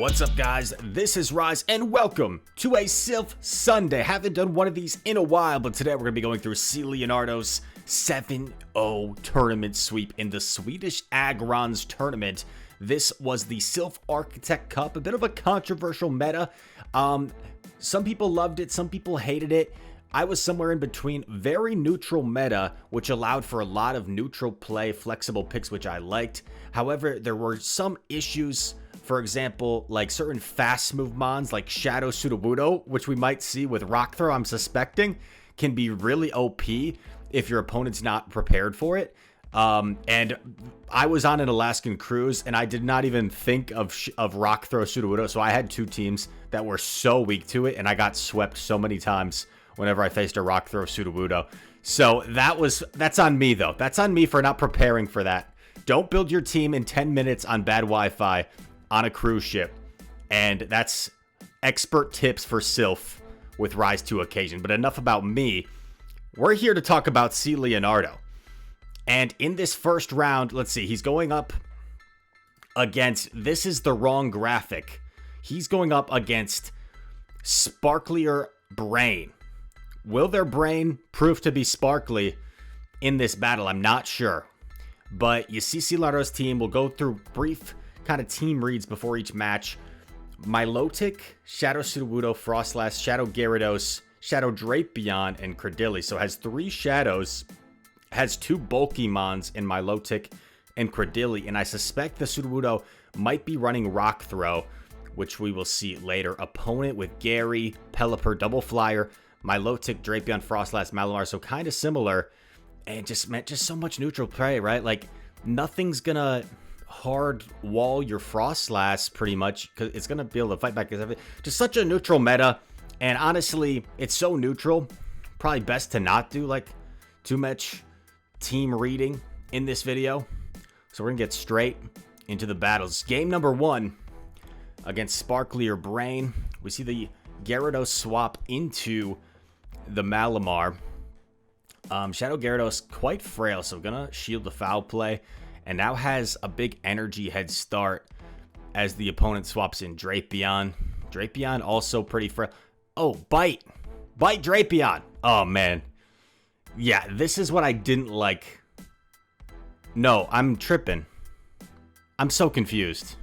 What's up, guys? This is Rise, and welcome to a Silph Sunday. Haven't done one of these in a while, but today we're going to be going through Leonardo's 7-0 tournament sweep in the Swedish Agrons tournament. This was the Silph Architect Cup, a bit of a controversial meta. Some people loved it, some people hated it. I was somewhere in between. Very neutral meta, which allowed for a lot of neutral play, flexible picks, which I liked. However, there were some issues. For example, like certain fast move mons like Shadow Sudowoodo, which we might see with Rock Throw, I'm suspecting, can be really OP if your opponent's not prepared for it. And I was on an Alaskan cruise, and I did not even think of Rock Throw Sudowoodo, so I had two teams that were so weak to it, and I got swept so many times whenever I faced a Rock Throw Sudowoodo. So that's on me, though. That's on me for not preparing for that. Don't build your team in 10 minutes on bad Wi-Fi on a cruise ship. And that's expert tips for Silph with Rise to Occasion. But enough about me. We're here to talk about Leonardo. And in this first round, let's see, he's going up against, this is the wrong graphic. He's going up against Sparklier Brain. Will their brain prove to be sparkly in this battle? I'm not sure. But you see Leonardo's team. We'll go through brief kind of team reads before each match. Milotic, Shadow Sudowoodo, Frostlass, Shadow Gyarados, Shadow Drapion, and Credilli. So has 3 Shadows, has 2 bulky mons in Milotic and Credilli. And I suspect the Sudowoodo might be running Rock Throw, which we will see later. Opponent with Gary, Pelipper, Double Flyer, Milotic, Drapion, Frostlass, Malamar. So kind of similar. And just so much neutral play, right? Like nothing's gonna hard wall your Frostlass pretty much, because it's gonna be able to fight back. Just such a neutral meta, and honestly, it's so neutral. Probably best to not do like too much team reading in this video. So we're gonna get straight into the battles. Game number 1 against Sparklier Brain. We see the Gyarados swap into the Malamar. Shadow Gyarados quite frail, so gonna shield the foul play, and now has a big energy head start as the opponent swaps in Drapion. Drapion also pretty frail. Oh, Bite Drapion. Oh man, yeah, this is what I didn't like. No, I'm tripping. I'm so confused.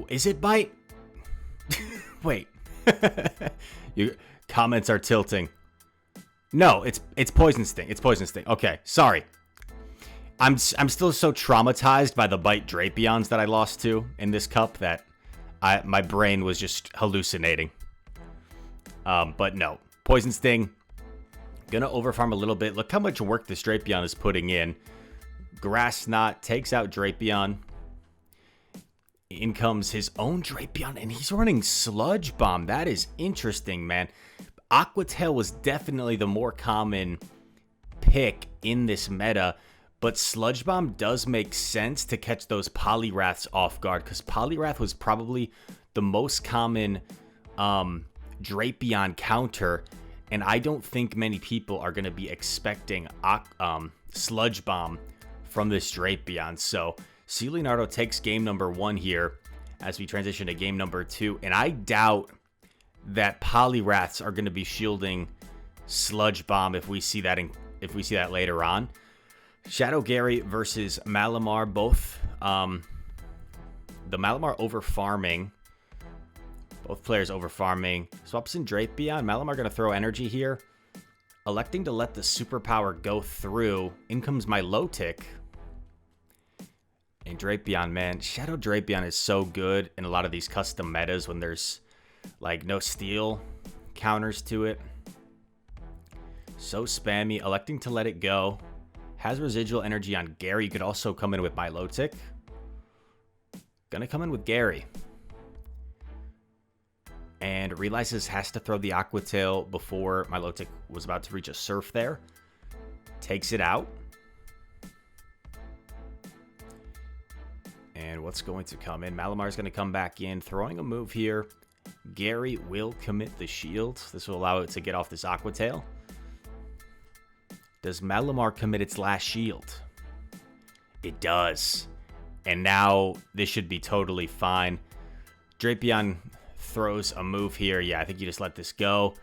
Is it Bite? Wait. Your comments are tilting. No, it's Poison Sting. It's Poison Sting. Okay, sorry. I'm still so traumatized by the Bite Drapions that I lost to in this cup that my brain was just hallucinating. But no, Poison Sting. Gonna overfarm a little bit. Look how much work this Drapion is putting in. Grass Knot takes out Drapion. In comes his own Drapion, and he's running Sludge Bomb. That is interesting, man. Aqua Tail was definitely the more common pick in this meta, but Sludge Bomb does make sense to catch those Poliwraths off guard, because Poliwrath was probably the most common Drapion counter, and I don't think many people are going to be expecting Sludge Bomb from this Drapion. So Leonardo takes game number 1 here as we transition to game number 2, and I doubt that Poliwraths are going to be shielding Sludge Bomb if we see that later on. Shadow Gary versus Malamar, both the Malamar over farming. Both players over farming. Swaps in Drapion. Malamar going to throw energy here, electing to let the superpower go through. In comes Milotic. And Drapion, man, Shadow Drapion is so good in a lot of these custom metas when there's like no steel counters to it. So spammy, electing to let it go. Has residual energy on Gary. You could also come in with Milotic. Gonna come in with Gary. And realizes has to throw the Aqua Tail before Milotic was about to reach a Surf there. Takes it out. And what's going to come in? Malamar's going to come back in, throwing a move here. Gary will commit the shield. This will allow it to get off this Aqua Tail. Does Malamar commit its last shield? It does. And now this should be totally fine. Drapion throws a move here. Yeah, I think you just let this go.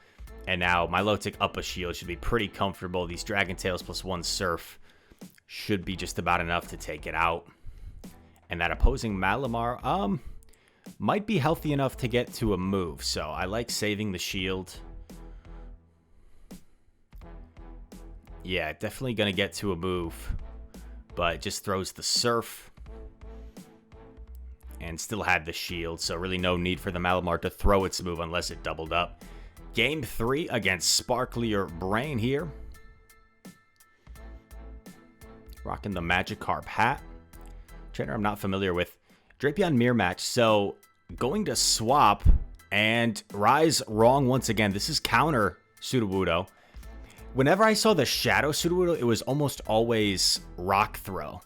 And now Milotic up a shield should be pretty comfortable. These Dragon Tails plus 1 Surf should be just about enough to take it out. And that opposing Malamar might be healthy enough to get to a move. So I like saving the shield. Yeah, definitely going to get to a move. But it just throws the Surf. And still had the shield. So really no need for the Malamar to throw its move unless it doubled up. Game 3 against Sparklier Brain here. Rocking the Magikarp hat. Trainer I'm not familiar with. Drapion mirror match. So going to swap and Rise wrong once again. This is counter Sudowoodo. Whenever I saw the Shadow Sudowoodo, it was almost always Rock Throw.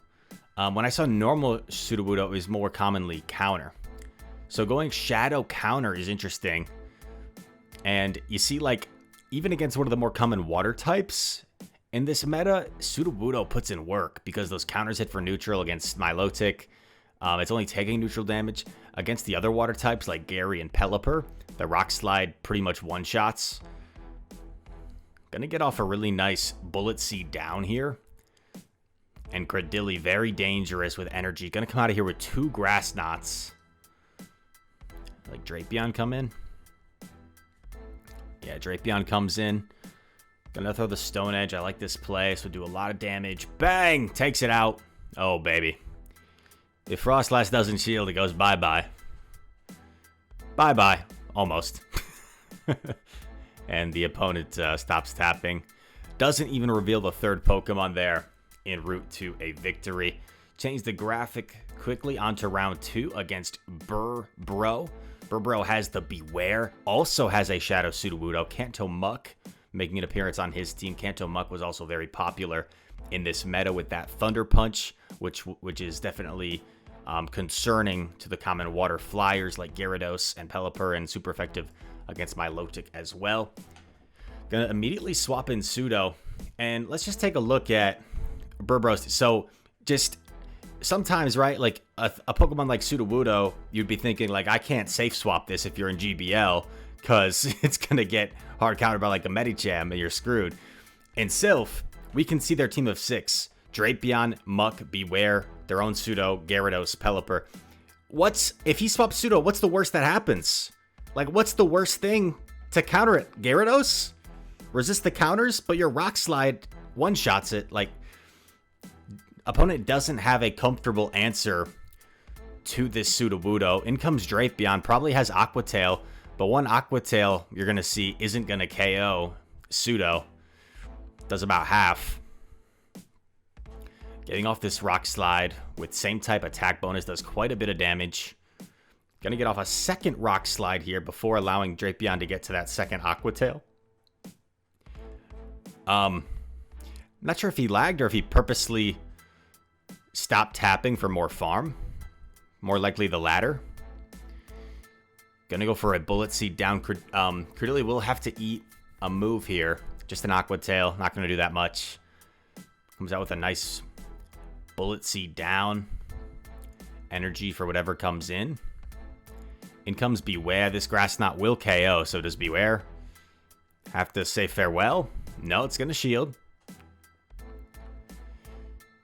When I saw normal Sudowoodo, it was more commonly counter. So going Shadow counter is interesting. And you see, like, even against one of the more common water types, in this meta, Sudowoodo puts in work because those counters hit for neutral against Milotic. It's only taking neutral damage. Against the other water types like Gary and Pelipper, the Rock Slide pretty much one-shots. Gonna get off a really nice Bullet Seed down here. And Cradilly, very dangerous with energy. Gonna come out of here with 2 Grass Knots. Like Drapion come in. Yeah, Drapion comes in. Gonna throw the Stone Edge. I like this play, so do a lot of damage. Bang! Takes it out. Oh, baby. If Frostlass doesn't shield, it goes bye-bye. Bye-bye. Almost. And the opponent stops tapping. Doesn't even reveal the 3rd Pokemon there en route to a victory. Change the graphic quickly onto round 2 against Burr Bro. Burr Bro has the Beware. Also has a Shadow Sudowoodo. Kanto Muck making an appearance on his team. Kanto Muck was also very popular in this meta with that Thunder Punch, which is definitely concerning to the common water flyers like Gyarados and Pelipper, and super effective against Milotic as well. Gonna immediately swap in Pseudo, and let's just take a look at Burr Bro. So just sometimes, right, like a Pokemon like Sudowoodo, you'd be thinking like, I can't safe swap this if you're in GBL because it's gonna get hard countered by like a Medicham and you're screwed. In Silph, we can see their team of 6. Drapion, Muck, Beware, their own Pseudo, Gyarados, Pelipper. If he swaps Pseudo, what's the worst that happens? Like, what's the worst thing to counter it? Gyarados? Resist the counters, but your Rock Slide one-shots it. Like, opponent doesn't have a comfortable answer to this Sudowoodo. In comes Drapion, probably has Aqua Tail, but one Aqua Tail you're going to see isn't going to KO Pseudo. Does about half. Getting off this Rock Slide with same type attack bonus does quite a bit of damage. Gonna get off a 2nd Rock Slide here before allowing Drapion to get to that 2nd Aqua Tail. Not sure if he lagged or if he purposely stopped tapping for more farm. More likely the latter. Gonna go for a Bullet Seed down. Cradilly will have to eat a move here. Just an Aqua Tail. Not gonna do that much. Comes out with a nice Bullet Seed down. Energy for whatever comes in. In comes Beware. This Grass Knot will KO, so does Beware have to say farewell? No, it's going to shield.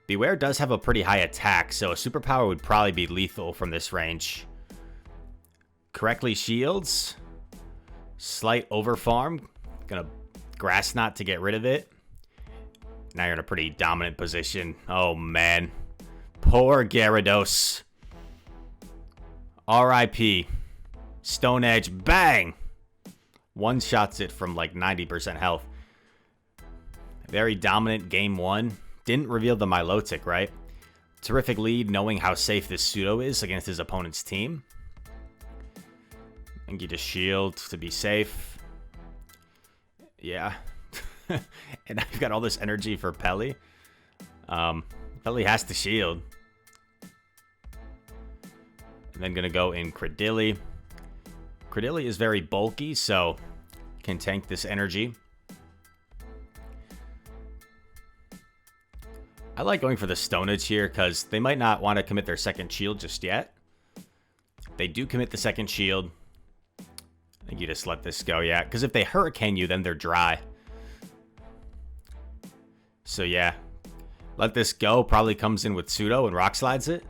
Beware does have a pretty high attack, so a superpower would probably be lethal from this range. Correctly shields. Slight overfarm. Gonna Grass Knot to get rid of it. Now you're in a pretty dominant position. Oh, man. Poor Gyarados. RIP. Stone Edge. Bang! One-shots it from like 90% health. Very dominant game 1. Didn't reveal the Milotic, right? Terrific lead knowing how safe this Pseudo is against his opponent's team. And you just shield to be safe. Yeah. And now you've got all this energy for Pelly. Pelly has to shield. And then gonna go in Cradilly. Cradilly is very bulky, so can tank this energy. I like going for the Stone Edge here because they might not want to commit their second shield just yet. They do commit the second shield. I think you just let this go, yeah. Because if they Hurricane you, then they're dry. So, yeah. Let this go. Probably comes in with Pseudo and Rock Slides it.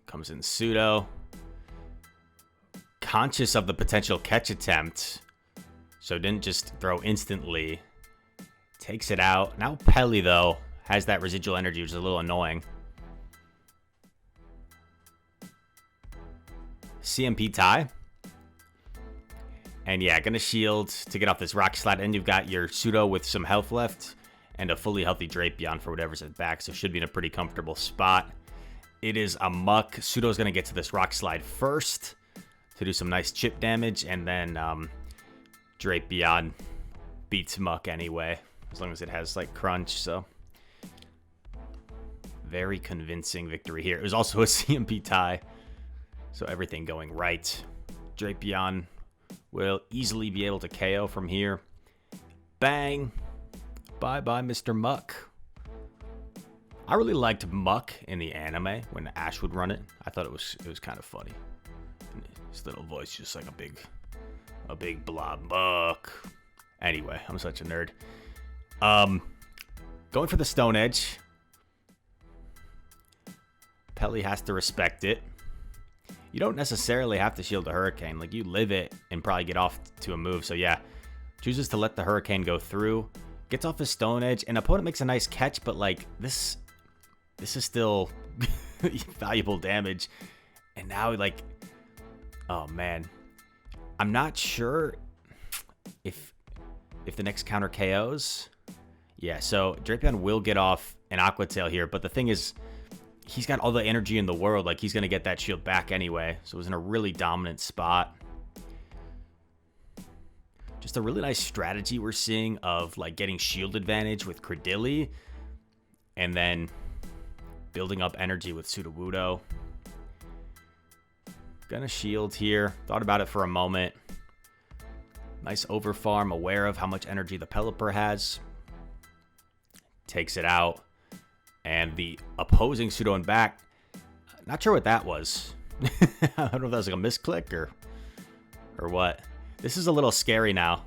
Comes in Pseudo. Conscious of the potential catch attempt. So didn't just throw instantly. Takes it out. Now Pelly, though, has that residual energy, which is a little annoying. CMP tie. And yeah, gonna shield to get off this Rock Slide. And you've got your Pseudo with some health left. And a fully healthy Drapion for whatever's at back. So should be in a pretty comfortable spot. It is a Muck. Pseudo's gonna get to this Rock Slide first to do some nice chip damage. And then Drapion beats Muck anyway. As long as it has like Crunch. So very convincing victory here. It was also a CMP tie. So everything going right. Drapion will easily be able to KO from here. Bang. Bye-bye, Mr. Muck. I really liked Muck in the anime when Ash would run it. I thought it was kind of funny. And his little voice just like a big blob Muck. Anyway, I'm such a nerd. Going for the Stone Edge. Pelly has to respect it. You don't necessarily have to shield the Hurricane. Like, you live it and probably get off to a move. So, yeah. Chooses to let the Hurricane go through. Gets off his Stone Edge. And opponent makes a nice catch. But, like, this is still valuable damage. And now, like... Oh, man. I'm not sure if the next counter KOs. Yeah, so Drapion will get off an Aqua Tail here. But the thing is... He's got all the energy in the world. Like, he's going to get that shield back anyway. So it was in a really dominant spot. Just a really nice strategy we're seeing of, like, getting shield advantage with Credilli. And then building up energy with Sudowoodo. Gonna shield here. Thought about it for a moment. Nice overfarm. Aware of how much energy the Pelipper has. Takes it out. And the opposing Pseudo and back, not sure what that was. I don't know if that was like a misclick or what. This is a little scary now.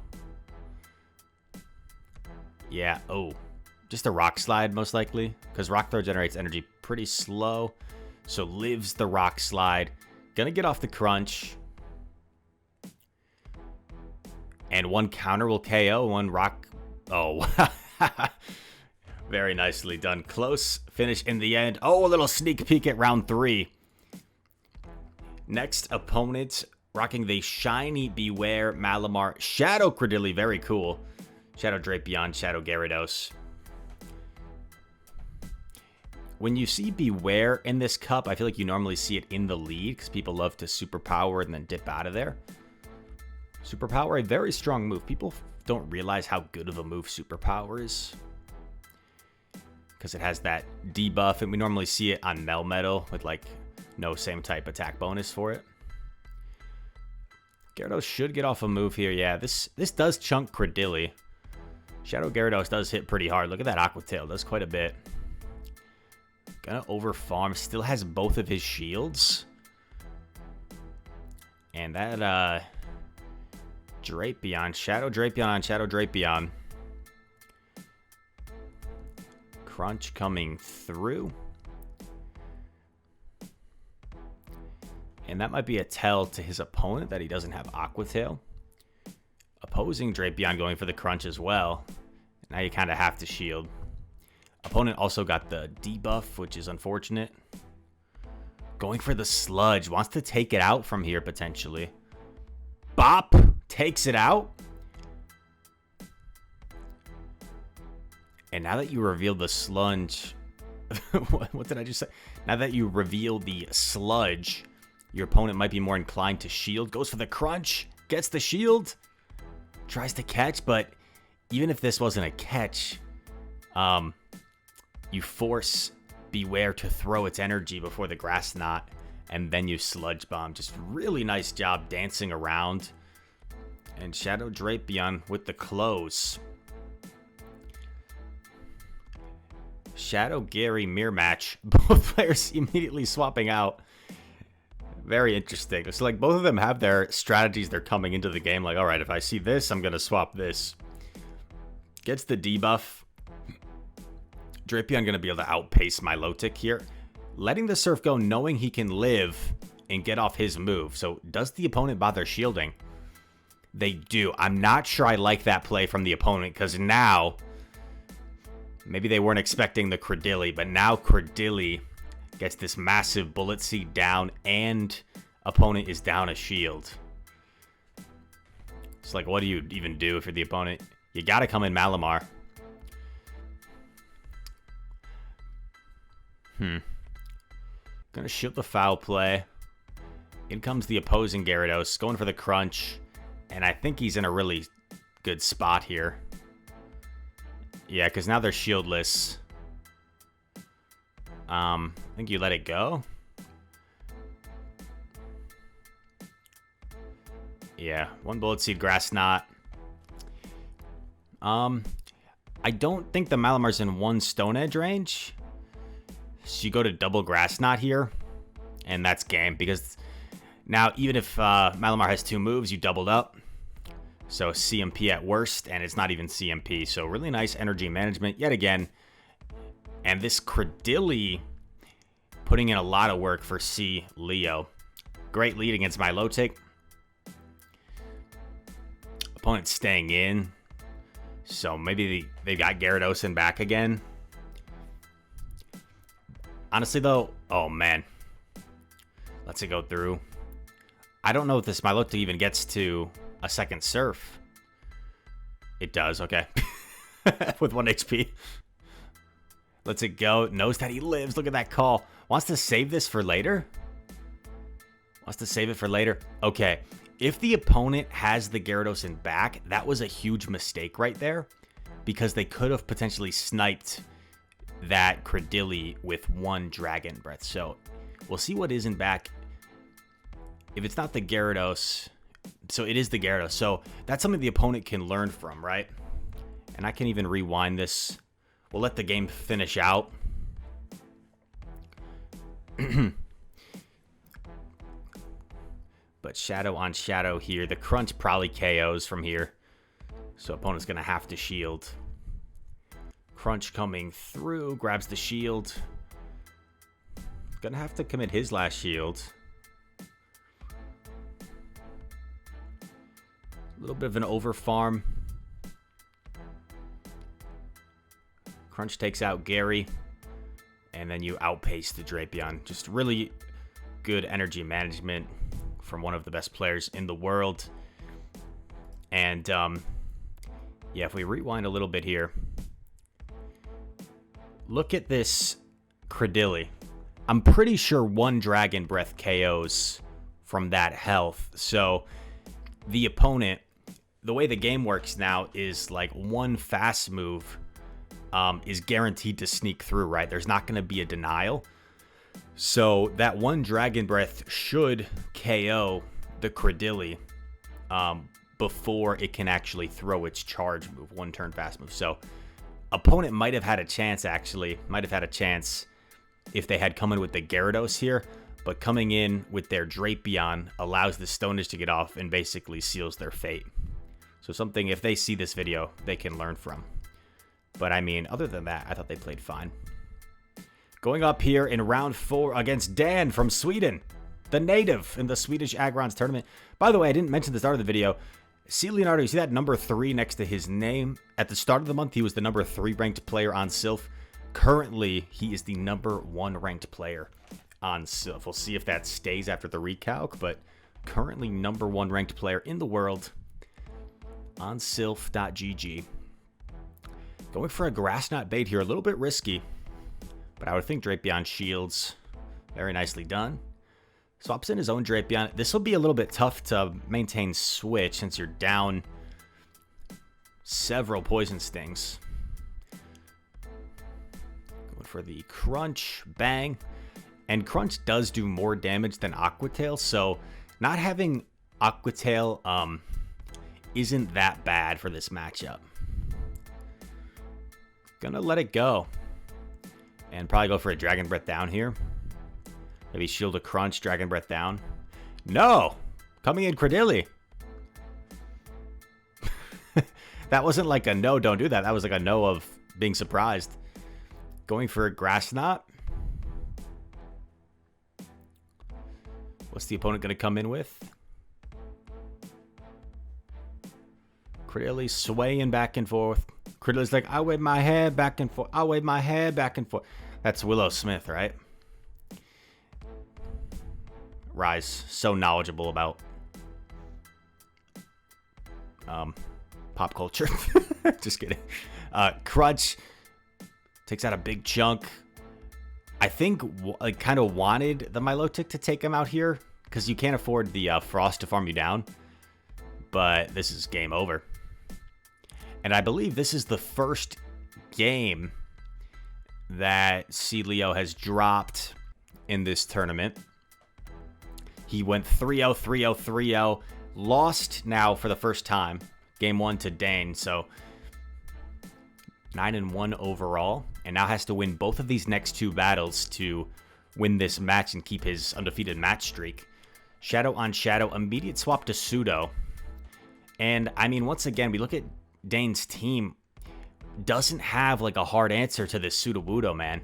Yeah, oh. Just a Rock Slide, most likely. Because Rock Throw generates energy pretty slow. So lives the Rock Slide. Gonna get off the Crunch. And one counter will KO. One Rock... Oh, very nicely done. Close finish in the end. Oh, a little sneak peek at round 3. Next opponent, rocking the shiny Beware Malamar Shadow Credilli. Very cool. Shadow Drapion, Shadow Gyarados. When you see Beware in this cup, I feel like you normally see it in the lead because people love to Superpower and then dip out of there. Superpower, a very strong move. People don't realize how good of a move Superpower is. Because it has that debuff, and we normally see it on Melmetal with, like, no same type attack bonus for it. Gyarados should get off a move here. Yeah, this does chunk Credilli. Shadow Gyarados does hit pretty hard. Look at that Aqua Tail. Does quite a bit. Gonna overfarm. Still has both of his shields. And that, Drapion. Shadow Drapion on Shadow Drapion. Crunch coming through. And that might be a tell to his opponent that he doesn't have Aqua Tail. Opposing Drapion going for the Crunch as well. Now you kind of have to shield. Opponent also got the debuff, which is unfortunate. Going for the Sludge. Wants to take it out from here, potentially. Bop! Takes it out. And now that you revealed the Sludge... what did I just say? Now that you reveal the Sludge, your opponent might be more inclined to shield. Goes for the Crunch. Gets the shield. Tries to catch, but even if this wasn't a catch, you force Beware to throw its energy before the Grass Knot, and then you Sludge Bomb. Just really nice job dancing around. And Shadow Drapion with the close. Shadow Gary mirror match. Both players immediately swapping out. Very interesting. It's like both of them have their strategies they're coming into the game. Like, all right, if I see this, I'm going to swap this. Gets the debuff. Drapion going to be able to outpace Milotic here. Letting the Surf go, knowing he can live and get off his move. So does the opponent bother shielding? They do. I'm not sure I like that play from the opponent because now, maybe they weren't expecting the Credilli, but now Credilli gets this massive bullet seed down and opponent is down a shield. It's like, what do you even do if you're the opponent? You got to come in Malamar. Gonna shield the foul play. In comes the opposing Gyarados, going for the crunch. And I think he's in a really good spot here. Yeah, because now they're shieldless. I think you let it go. Yeah, one Bullet Seed, Grass Knot. I don't think the Malamar's in one Stone Edge range. So you go to double Grass Knot here, and that's game. Because now, even if Malamar has 2 moves, you doubled up. So CMP at worst, and it's not even CMP. So really nice energy management yet again. And this Credilli putting in a lot of work for C. Leo. Great lead against Milotic. Opponent staying in. So maybe they got Gyarados in back again. Honestly, though, oh, man. Let's it go through. I don't know if this Milotic even gets to a second Surf. It does, okay. With 1 HP. Lets it go. Knows that he lives. Look at that call. Wants to save this for later? Wants to save it for later. Okay. If the opponent has the Gyarados in back, that was a huge mistake right there. Because they could have potentially sniped that Credilli with 1 Dragon Breath. So we'll see what is in back. If it's not the Gyarados, so it is the Gyarados. So that's something the opponent can learn from, right? And I can even rewind this. We'll let the game finish out. But Shadow on Shadow here. The Crunch probably KOs from here. So opponent's going to have to shield. Crunch coming through. Grabs the shield. Going to have to commit his last shield. A little bit of an over farm. Crunch takes out Gary. And then you outpace the Drapion. Just really good energy management from one of the best players in the world. And, yeah, if we rewind a little bit here. Look at this Credilli. I'm pretty sure 1 Dragon Breath KOs from that health. So the opponent, the way the game works now is like 1 fast move is guaranteed to sneak through, right? There's not going to be a denial. So that 1 Dragon Breath should KO the Credilli before it can actually throw its charge move, 1 turn fast move. So opponent might have had a chance, actually. Might have had a chance if they had come in with the Gyarados here. But coming in with their Drapion allows the Stone Edge to get off and basically seals their fate. So something, if they see this video, they can learn from. But I mean, other than that, I thought they played fine. Going up here in round 4 against Dan from Sweden. The native in the Swedish Agrons tournament. By the way, I didn't mention at the start of the video. See Leonardo, you see that number 3 next to his name? At the start of the month, he was the number 3 ranked player on Silph. Currently, he is the number 1 ranked player on Silph. We'll see if that stays after the recalc, but currently number 1 ranked player in the world on Silph.gg. Going for a Grass Knot bait here, a little bit risky, but I would think Drapion shields. Very nicely done. Swaps in his own Drapion. This will be a little bit tough to maintain switch since you're down several Poison Stings. Going for the Crunch. Bang. And Crunch does do more damage than Aqua Tail, so not having Aqua Tail isn't that bad for this matchup. Gonna let it go. And probably go for a Dragon Breath down here. Maybe Shield a Crunch, Dragon Breath down. No! Coming in Credilli. That wasn't like a no, don't do that. That was like a no of being surprised. Going for a Grass Knot. What's the opponent going to come in with? Credilli swaying back and forth. Credilli's like, I wave my head back and forth. I wave my head back and forth. That's Willow Smith, right? Rise, so knowledgeable about pop culture. Just kidding. Crutch takes out a big chunk. I think I kind of wanted the Milotic to take him out here because you can't afford the Frost to farm you down. But this is game over. And I believe this is the first game that Celio has dropped in this tournament. He went 3-0, 3-0, 3-0. Lost now for the first time. Game 1 to Dane. So 9-1 overall. And now has to win both of these next 2 battles to win this match and keep his undefeated match streak. Shadow on Shadow. Immediate swap to Pseudo. And, I mean, once again, we look at Dane's team. Doesn't have, like, a hard answer to this Sudowoodo, man.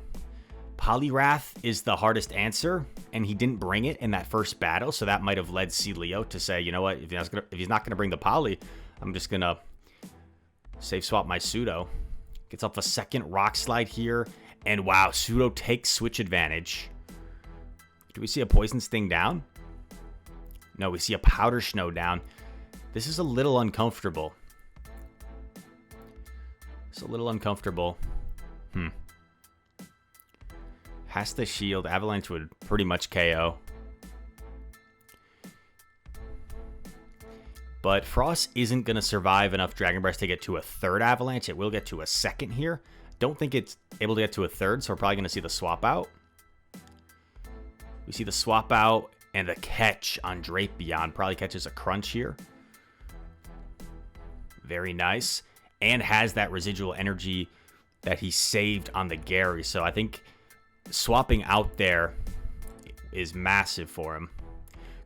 Poliwrath is the hardest answer, and he didn't bring it in that first battle, so that might have led Celio to say, you know what, if he's not going to bring the Poly, I'm just going to save swap my Pseudo. Gets off a second Rock Slide here, and wow, Pseudo takes switch advantage. Do we see a Poison Sting down? No, we see a Powder Snow down. This is a little uncomfortable. It's a little uncomfortable. Has the shield. Avalanche would pretty much KO. But Frost isn't going to survive enough Dragon Breath to get to a third Avalanche. It will get to a second here. Don't think it's able to get to a third, so we're probably going to see the swap out. We see the swap out and the catch on Drapion. Probably catches a Crunch here. Very nice. And has that residual energy that he saved on the Gary. So I think swapping out there is massive for him.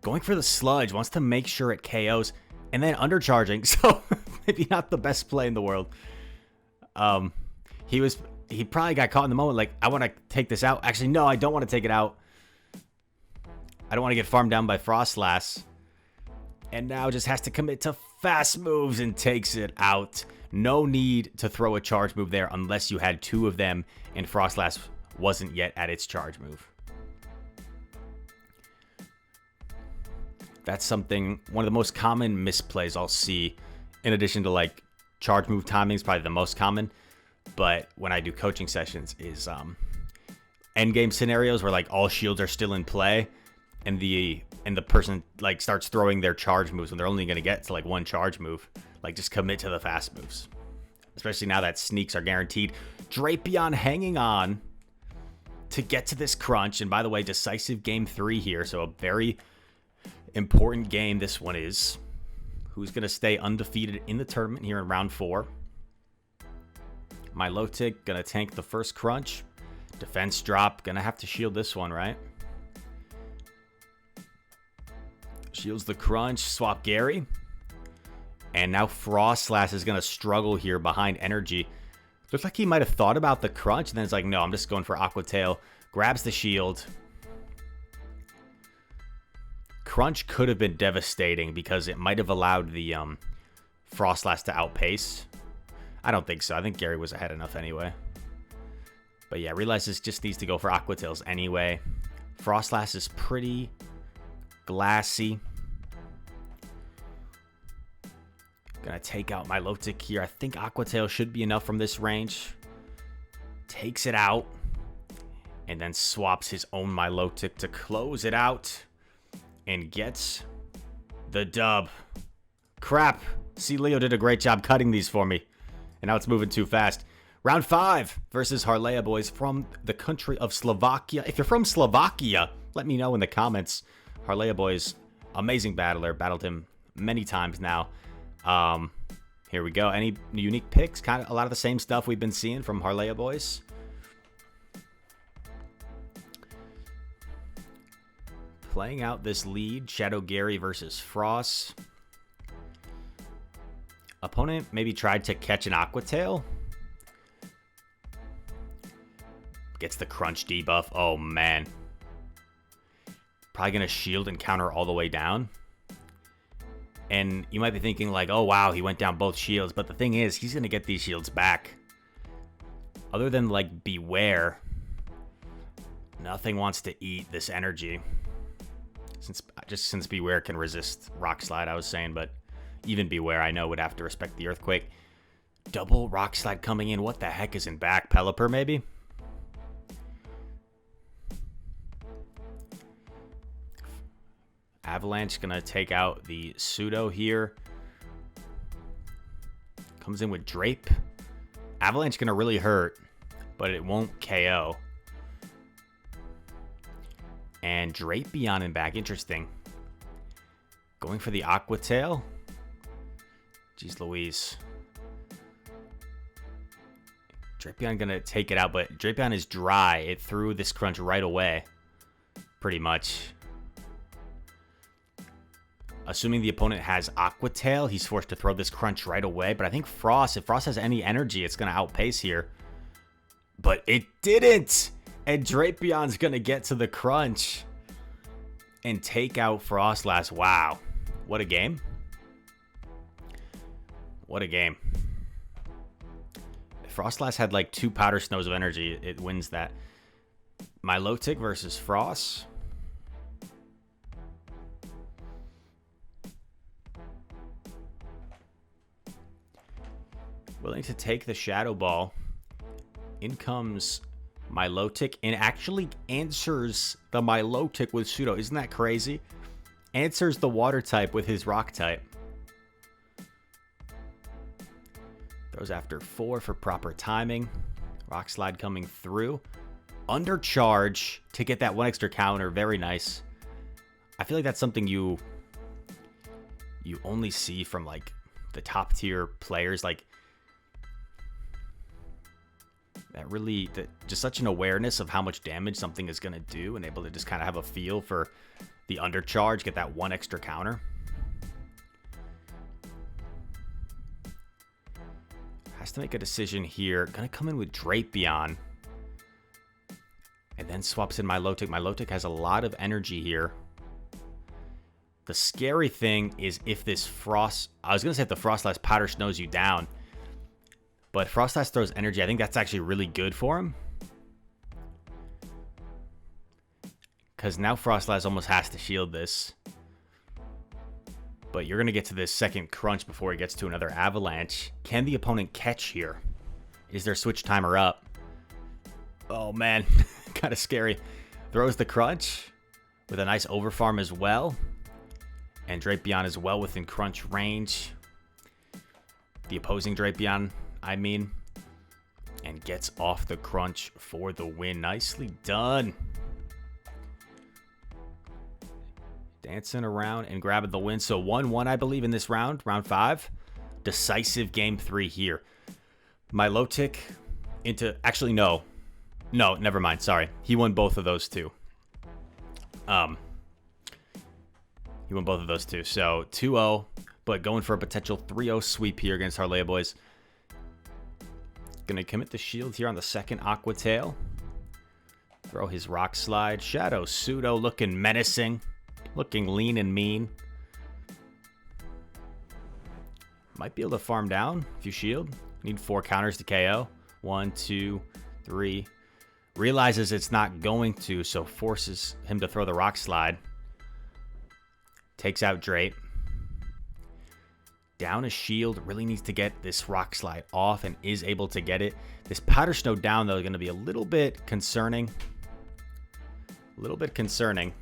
Going for the Sludge. Wants to make sure it KOs. And then undercharging. So maybe not the best play in the world. He probably got caught in the moment. Like, I want to take this out. Actually, no, I don't want to take it out. I don't want to get farmed down by Frostlass. And now just has to commit to fast moves and takes it out. No need to throw a charge move there unless you had 2 of them and Frostlass wasn't yet at its charge move. That's something, one of the most common misplays I'll see, in addition to like charge move timings, probably the most common. But when I do coaching sessions is endgame scenarios where like all shields are still in play and the person like starts throwing their charge moves when they're only going to get to like 1 charge move. Like, just commit to the fast moves. Especially now that sneaks are guaranteed. Drapion hanging on to get to this crunch. And by the way, decisive game 3 here. So a very important game this one is. Who's going to stay undefeated in the tournament here in round 4? Milotic going to tank the first crunch. Defense drop. Going to have to shield this one, right? Shields the crunch. Swap Gary. And now Frostlass is going to struggle here behind energy. Looks like he might have thought about the crunch. And then it's like, no, I'm just going for Aqua Tail. Grabs the shield. Crunch could have been devastating because it might have allowed the Frostlass to outpace. I don't think so. I think Gary was ahead enough anyway. But yeah, realizes just needs to go for Aqua Tails anyway. Frostlass is pretty glassy. Gonna take out Milotic here. I think Aqua Tail should be enough from this range. Takes it out. And then swaps his own Milotic to close it out. And gets the dub. Crap. See, Leo did a great job cutting these for me. And now it's moving too fast. Round 5 versus Harley boys from the country of Slovakia. If you're from Slovakia, let me know in the comments. Harley boys, amazing battler. Battled him many times now. Here we go. Any unique picks? Kind of a lot of the same stuff we've been seeing from Harley boys. Playing out this lead, Shadow Gary versus Frost. Opponent maybe tried to catch an Aqua Tail. Gets the crunch debuff. Oh, man. Probably going to shield and counter all the way down. And you might be thinking like, oh, wow, he went down both shields. But the thing is, he's going to get these shields back. Other than like Beware, nothing wants to eat this energy. Since Beware can resist Rock Slide, I was saying. But even Beware, I know, would have to respect the Earthquake. Double Rock Slide coming in. What the heck is in back? Pelipper, maybe? Avalanche going to take out the Pseudo here. Comes in with Drape. Avalanche going to really hurt, but it won't KO. And Drapion in back. Interesting. Going for the Aqua Tail. Jeez Louise. Drapion going to take it out, but Drapion is dry. It threw this crunch right away. Pretty much. Assuming the opponent has Aqua Tail, he's forced to throw this crunch right away. But I think Frost, if Frost has any energy, it's going to outpace here. But it didn't! And Drapion's going to get to the crunch and take out Frostlass. Wow. What a game. What a game. If Frostlass had like 2 Powder Snows of energy, it wins that. Milotic versus Frost. Willing to take the Shadow Ball. In comes Milotic and actually answers the Milotic with Pseudo. Isn't that crazy? Answers the Water type with his Rock type. Throws after 4 for proper timing. Rock Slide coming through. Undercharge to get that 1 extra counter. Very nice. I feel like that's something you only see from like the top tier players. Like that really, just such an awareness of how much damage something is going to do and able to just kind of have a feel for the undercharge, get that 1 extra counter. Has to make a decision here. Going to come in with Drapion. And then swaps in Milotic. Milotic has a lot of energy here. The scary thing is if this Frost... I was going to say if the Frostlass Powder Snows you down. But Frostlass throws energy. I think that's actually really good for him. Because now Frostlass almost has to shield this. But you're going to get to this second crunch before he gets to another Avalanche. Can the opponent catch here? Is their switch timer up? Oh, man. Kind of scary. Throws the crunch with a nice overfarm as well. And Drapion is well within crunch range. The opposing Drapion, I mean. And gets off the crunch for the win. Nicely done. Dancing around and grabbing the win. So 1-1, I believe, in this round. Round 5. Decisive game 3 here. Milotic into... Actually, no. No, never mind. Sorry. He won both of those two. He won both of those two. So 2-0, but going for a potential 3-0 sweep here against Harley boys. Going to commit the shield here on the second Aqua Tail. Throw his Rock Slide. Shadow Sudowoodo looking menacing. Looking lean and mean. Might be able to farm down if you shield. Need 4 counters to KO. 1, 2, 3. Realizes it's not going to, so forces him to throw the Rock Slide. Takes out Drape. Down a shield. Really needs to get this Rock Slide off and is able to get it. This Powder Snow down, though, is going to be a little bit concerning. A little bit concerning.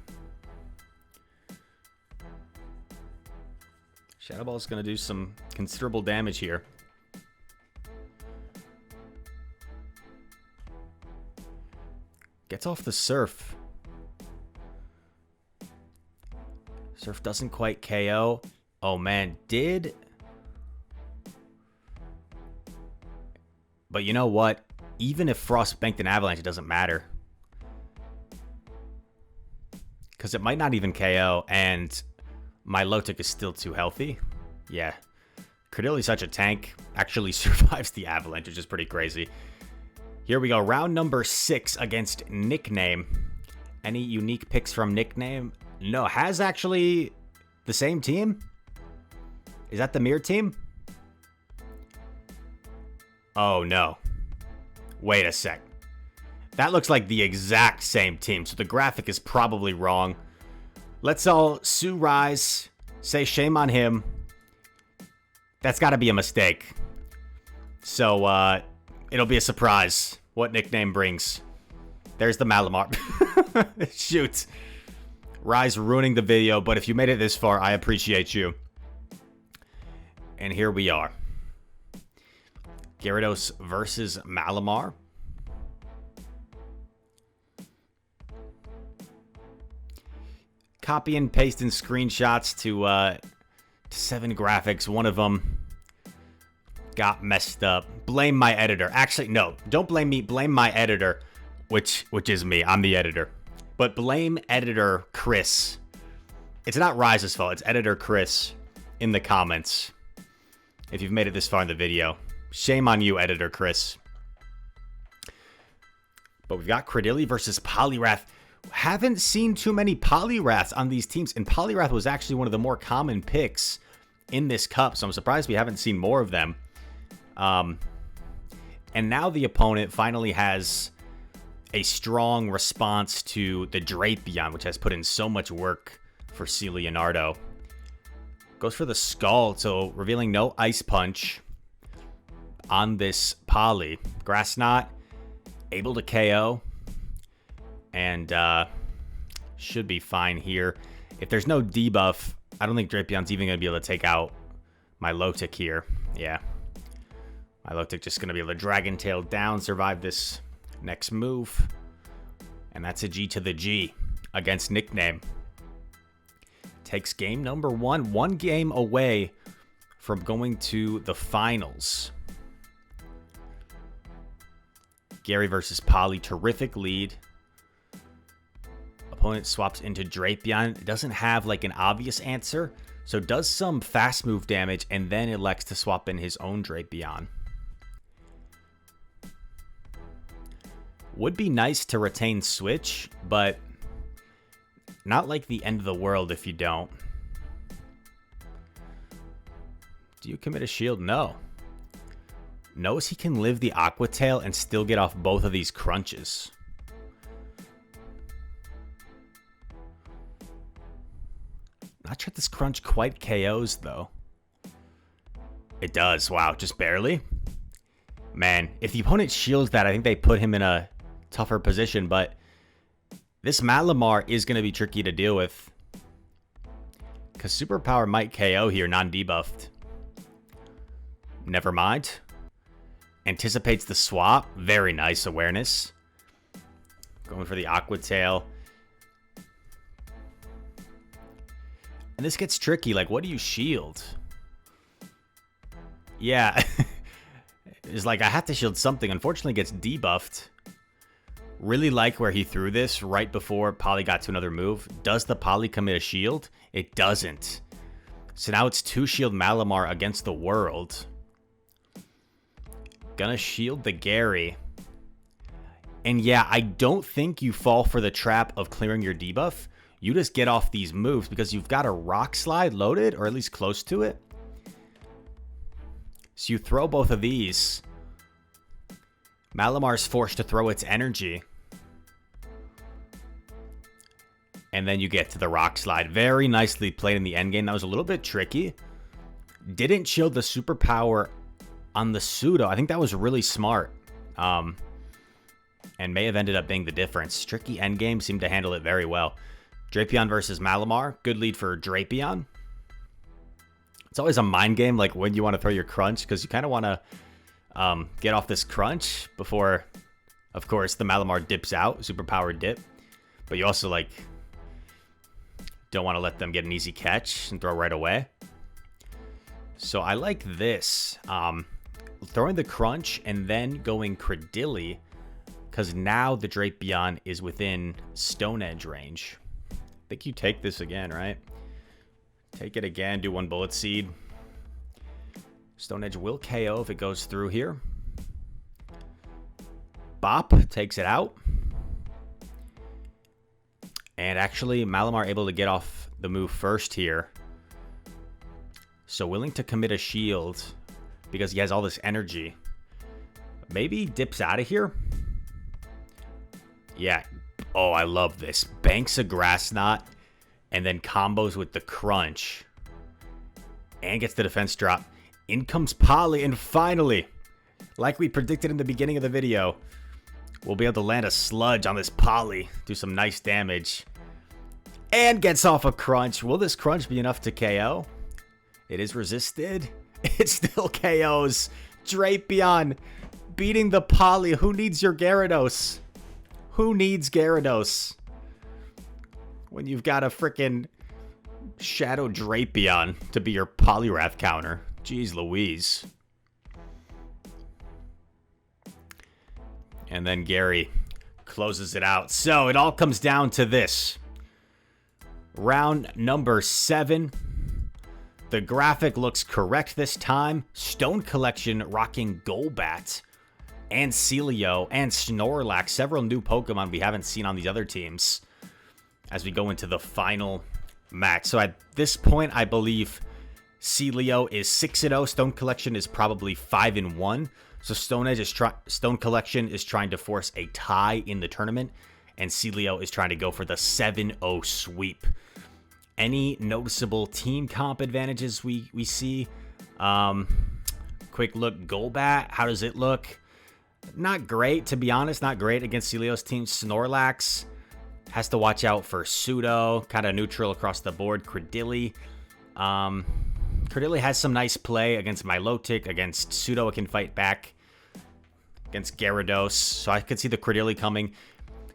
Shadow Ball is going to do some considerable damage here. Gets off the Surf. Surf doesn't quite KO. Oh, man. Did But you know what? Even if Frost banked an Avalanche, it doesn't matter. Because it might not even KO, and my Lotic is still too healthy. Yeah. Credilli's such a tank. Actually survives the Avalanche, which is pretty crazy. Here we go. Round number 6 against Nickname. Any unique picks from Nickname? No. Has actually the same team? Is that the mirror team? Oh, no. Wait a sec. That looks like the exact same team, so the graphic is probably wrong. Let's all sue Rise, say shame on him. That's got to be a mistake. So, it'll be a surprise what Nickname brings. There's the Malamar. Shoot. Rise ruining the video, but if you made it this far, I appreciate you. And here we are. Gyarados versus Malamar. Copy and paste in screenshots to 7 graphics. One of them got messed up. Blame my editor. Actually, no. Don't blame me. Blame my editor, which is me. I'm the editor. But blame editor Chris. It's not Rise's fault. It's editor Chris in the comments. If you've made it this far in the video. Shame on you, editor Chris. But we've got Credilli versus Poliwrath. Haven't seen too many Poliwraths on these teams, and Poliwrath was actually one of the more common picks in this cup, so I'm surprised we haven't seen more of them. And now the opponent finally has a strong response to the Drapion, which has put in so much work for Leonardo. Goes for the Skull, so revealing no Ice Punch on this Poly. Grass Knot, able to KO. And should be fine here. If there's no debuff, I don't think Drapion's even going to be able to take out my Lotic here. Yeah. My Lotic just going to be able to Dragon Tail down, survive this next move. And that's a G to the G against Nickname. Takes game number 1. 1 game away from going to the finals. Gary versus Poly. Terrific lead. Opponent swaps into Drapion. It doesn't have like an obvious answer, so does some fast move damage and then elects to swap in his own Drapion. Would be nice to retain Switch, but not like the end of the world if you don't. Do you commit a shield? No. Knows he can live the Aqua Tail and still get off both of these crunches. Not sure if this crunch quite KOs, though. It does. Wow, just barely. Man, if the opponent shields that, I think they put him in a tougher position, but this Malamar is going to be tricky to deal with. Because Superpower might KO here, non-debuffed. Never mind. Anticipates the swap. Very nice awareness. Going for the Aqua Tail. And this gets tricky. Like, what do you shield? Yeah. It's like, I have to shield something. Unfortunately, it gets debuffed. Really like where he threw this right before Poly got to another move. Does the Poly commit a shield? It doesn't. So now it's 2 shield Malamar against the world. Gonna shield the Gary. And yeah, I don't think you fall for the trap of clearing your debuff. You just get off these moves because you've got a Rock Slide loaded, or at least close to it. So you throw both of these. Malamar's forced to throw its energy. And then you get to the Rock Slide. Very nicely played in the endgame. That was a little bit tricky. Didn't shield the Superpower on the Pseudo. I think that was really smart. And may have ended up being the difference. Tricky endgame, seemed to handle it very well. Drapion versus Malamar. Good lead for Drapion. It's always a mind game, like when you want to throw your crunch, because you kind of want to get off this crunch before, of course, the Malamar dips out. Superpower dip. But you also, like, don't want to let them get an easy catch and throw right away. So I like this. throwing the Crunch and then going Credilli, because now the Drapion is within Stone Edge range. I think you take this again, right? Take it again, do one Bullet Seed. Stone Edge will KO if it goes through here. Bop takes it out. And actually, Malamar able to get off the move first here. So willing to commit a shield because he has all this energy. Maybe dips out of here. Yeah. Oh, I love this. Banks a Grass Knot and then combos with the Crunch. And gets the defense drop. In comes Poly, and finally, like we predicted in the beginning of the video, we'll be able to land a Sludge on this Poly. Do some nice damage. And gets off a Crunch. Will this Crunch be enough to KO? It is resisted. It still KOs. Drapion beating the Poly. Who needs your Gyarados? Who needs Gyarados? When you've got a freaking Shadow Drapion to be your Poliwrath counter. Jeez Louise. And then Gary closes it out. So it all comes down to this. Round number 7. The graphic looks correct this time. Stone Collection rocking Golbat and Celio and Snorlax. Several new Pokemon we haven't seen on these other teams as we go into the final match. So at this point, I believe Celio is 6-0. Stone Collection is probably 5-1. So Stone Collection is trying to force a tie in the tournament, and Celio is trying to go for the 7-0 sweep. Any noticeable team comp advantages we see? Quick look, Golbat. How does it look? Not great, to be honest. Not great against Celio's team. Snorlax has to watch out for Pseudo. Kind of neutral across the board. Credilli. Credilli has some nice play against Milotic. Against Pseudo, it can fight back. Against Gyarados. So I could see the Credilli coming.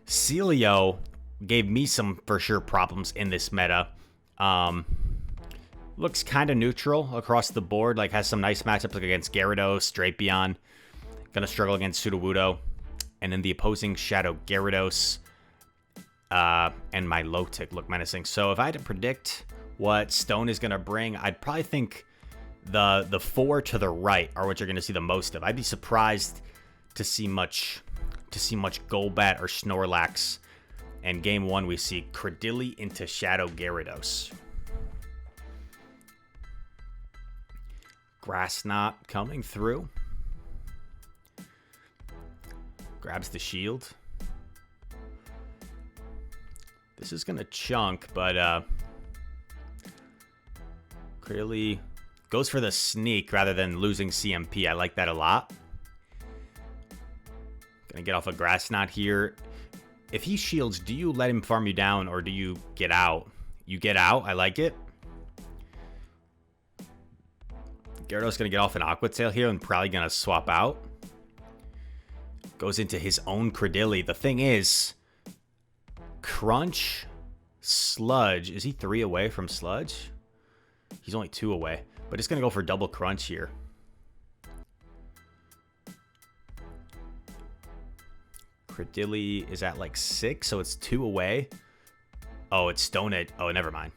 Celio gave me some, for sure, problems in this meta. Looks kind of neutral across the board. Like, has some nice matchups like against Gyarados, Drapion. Gonna struggle against Sudowoodo. And then the opposing Shadow Gyarados and Milotic look menacing. So if I had to predict what Stone is gonna bring, I'd probably think the 4 to the right are what you're gonna see the most of. I'd be surprised to see much Golbat or Snorlax. And game 1, we see Credilli into Shadow Gyarados. Grass Knot coming through. Grabs the shield. This is going to chunk, but Credilli goes for the sneak rather than losing CMP. I like that a lot. Going to get off a Grass Knot here. If he shields, do you let him farm you down or do you get out? You get out. I like it. Gyarados going to get off an Aqua Tail here and probably going to swap out. Goes into his own Credilli. The thing is, Crunch, Sludge. Is he 3 away from Sludge? He's only 2 away. But it's going to go for double Crunch here. Credilli is at like 6, so it's 2 away. Oh, it's Stone Edge. Oh, never mind.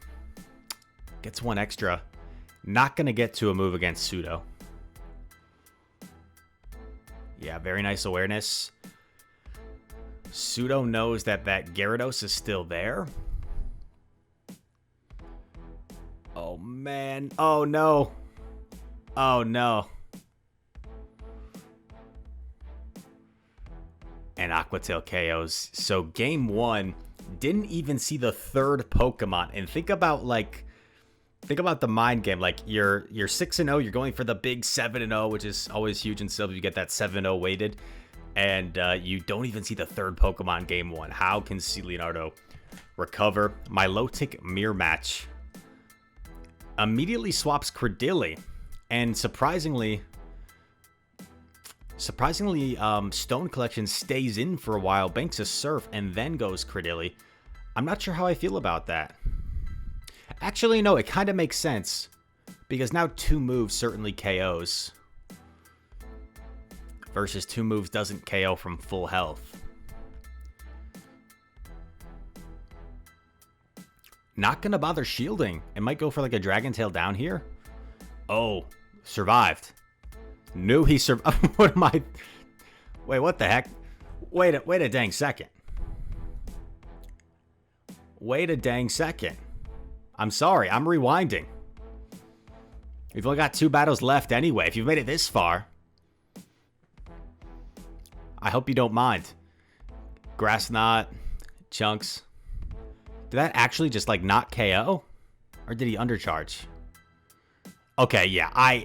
Gets 1 extra. Not going to get to a move against Pseudo. Yeah, very nice awareness. Pseudo knows that Gyarados is still there. Oh, man. Oh, no. Oh, no. And Aqua Tail KOs. So game 1 didn't even see the 3rd Pokemon. And think about the mind game. Like you're 6-0, you're going for the big 7-0, which is always huge in Silph. You get that 7-0 weighted, and you don't even see the 3rd Pokemon game 1. How can Leonardo recover? Milotic Mirror Match immediately swaps Credilli, and surprisingly, Stone Collection stays in for a while, banks a Surf, and then goes Credilli. I'm not sure how I feel about that. Actually, no, it kind of makes sense, because now 2 moves certainly KOs. versus 2 moves doesn't KO from full health. Not gonna bother shielding. It might go for like a Dragon Tail down here. Oh, survived. Knew he survived. What am I? Wait, what the heck? Wait a dang second. Wait a dang second. I'm sorry, I'm rewinding. We've only got 2 battles left anyway. If you've made it this far, I hope you don't mind. Grass Knot, Chunks. Did that actually just like not KO? Or did he undercharge? Okay, yeah,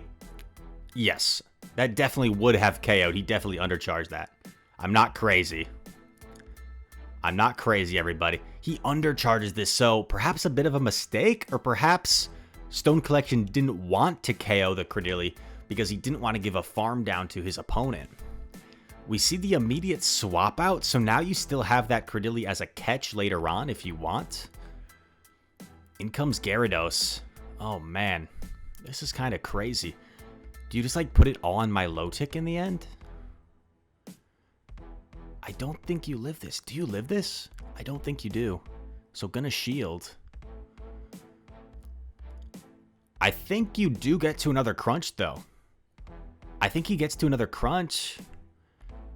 yes. That definitely would have KO'd. He definitely undercharged that. I'm not crazy. I'm not crazy, everybody. He undercharges this, so perhaps a bit of a mistake, or perhaps Stone Collection didn't want to KO the Credilli because he didn't want to give a farm down to his opponent. We see the immediate swap out, so now you still have that Credilli as a catch later on if you want. In comes Gyarados. Oh man, this is kind of crazy. Do you just like put it all on my Milotic in the end? I don't think you live this. Do you live this? I don't think you do. So gonna shield. I think you do get to another crunch though. I think he gets to another crunch.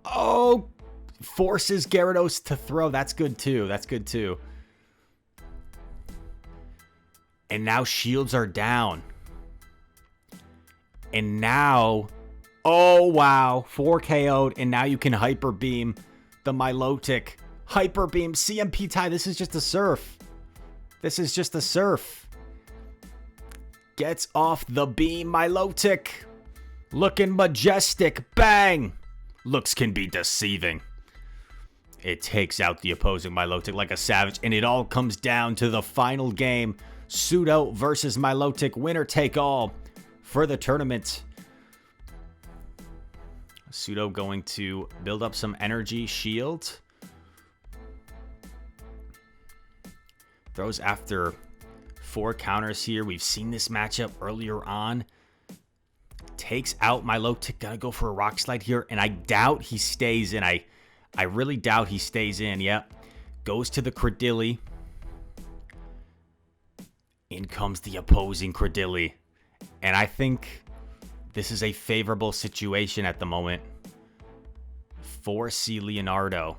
Oh, forces Gyarados to throw. That's good too. That's good too. And now shields are down. And now, oh wow, 4 KO'd, and now you can Hyper Beam the Milotic. Hyper Beam, CMP tie. This is just a Surf. This is just a Surf. Gets off the beam, Milotic. Looking majestic. Bang! Looks can be deceiving. It takes out the opposing Milotic like a savage, and it all comes down to the final game. Pseudo versus Milotic, winner take all for the tournament. Pseudo going to build up some energy shield. Throws after 4 counters here. We've seen this matchup earlier on. Takes out Milotic. Gotta go for a Rock Slide here, and I doubt he stays in. I really doubt he stays in. Yep. Goes to the Credilli. In comes the opposing Credilli. And I think this is a favorable situation at the moment for Leonardo.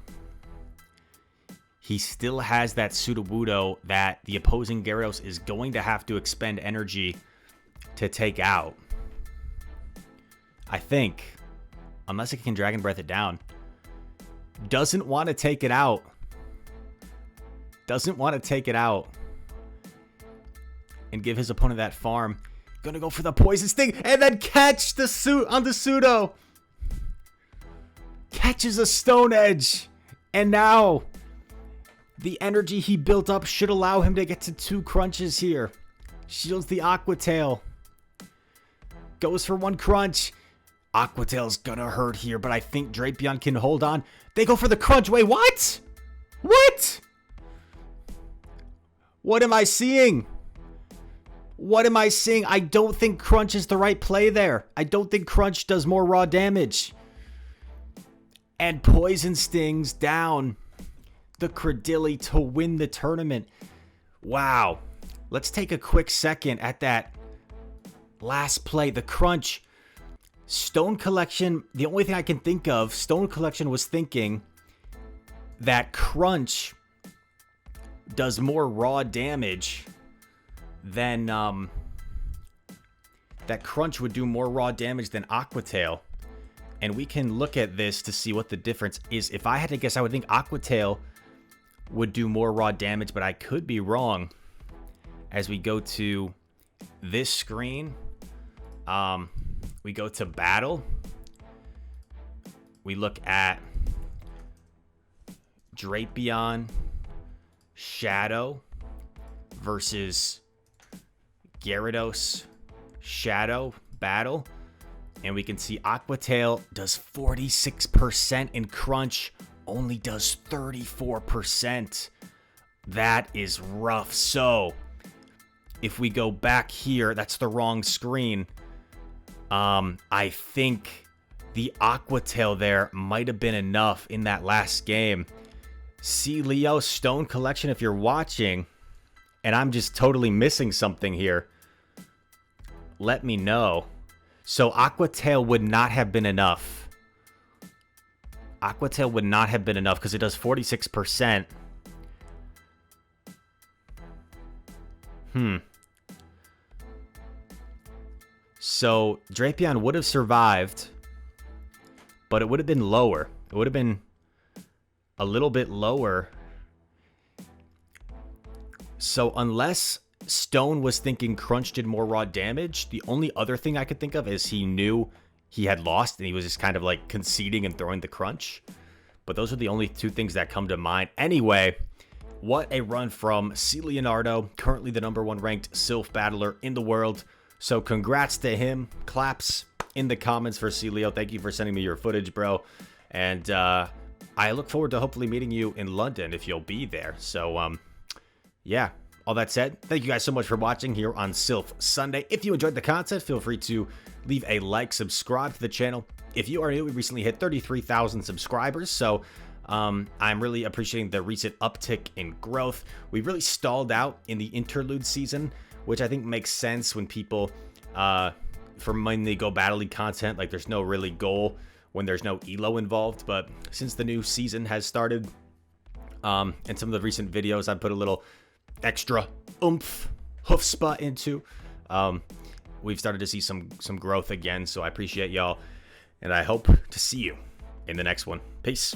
He still has that Sudowoodo that the opposing Gyarados is going to have to expend energy to take out. I think. Unless it can Dragon Breath it down. Doesn't want to take it out. Doesn't want to take it out. And give his opponent that farm. Gonna go for the Poison Sting. And then catch the on the Pseudo. Catches a Stone Edge. And now the energy he built up should allow him to get to 2 crunches here. Shields the Aqua Tail. Goes for 1 crunch. Aqua Tail's gonna hurt here, but I think Drapion can hold on. They go for the crunch. Wait, what? What? What am I seeing? What am I seeing? I don't think crunch is the right play there. I don't think crunch does more raw damage. And Poison Stings down the Credilli to win the tournament. Wow. Let's take a quick second at that last play. The crunch. Stone Collection, the only thing I can think of, Stone Collection was thinking that crunch does more raw damage than, that crunch would do more raw damage than Aqua Tail. And we can look at this to see what the difference is. If I had to guess, I would think Aqua Tail would do more raw damage, but I could be wrong. As we go to this screen, we go to battle. We look at Drapion, Shadow versus Gyarados, Shadow battle. And we can see Aqua Tail does 46% and Crunch only does 34%. That is rough. So if we go back here, that's the wrong screen. I think the Aqua Tail there might have been enough in that last game. See, Leo, Stone Collection, if you're watching, and I'm just totally missing something here, let me know. So Aqua Tail would not have been enough. Aqua Tail would not have been enough because it does 46%. So Drapion would have survived, but it would have been lower. It would have been a little bit lower. So unless Stone was thinking Crunch did more raw damage, the only other thing I could think of is he knew he had lost and he was just kind of like conceding and throwing the Crunch. But those are the only two things that come to mind. Anyway, what a run from C. Leonardo, currently the #1 ranked Silph battler in the world. So congrats to him. Claps in the comments for C. Leo. Thank you for sending me your footage, bro. And I look forward to hopefully meeting you in London if you'll be there. So, yeah. All that said, thank you guys so much for watching here on Silph Sunday. If you enjoyed the content, feel free to leave a like, subscribe to the channel. If you are new, we recently hit 33,000 subscribers, so I'm really appreciating the recent uptick in growth. We really stalled out in the interlude season, which I think makes sense when people, from when they go Battle League content, like there's no really goal when there's no elo involved. But since the new season has started, and some of the recent videos, I put a little extra oomph, chutzpah into, we've started to see some growth again. So I appreciate y'all, and I hope to see you in the next one. Peace.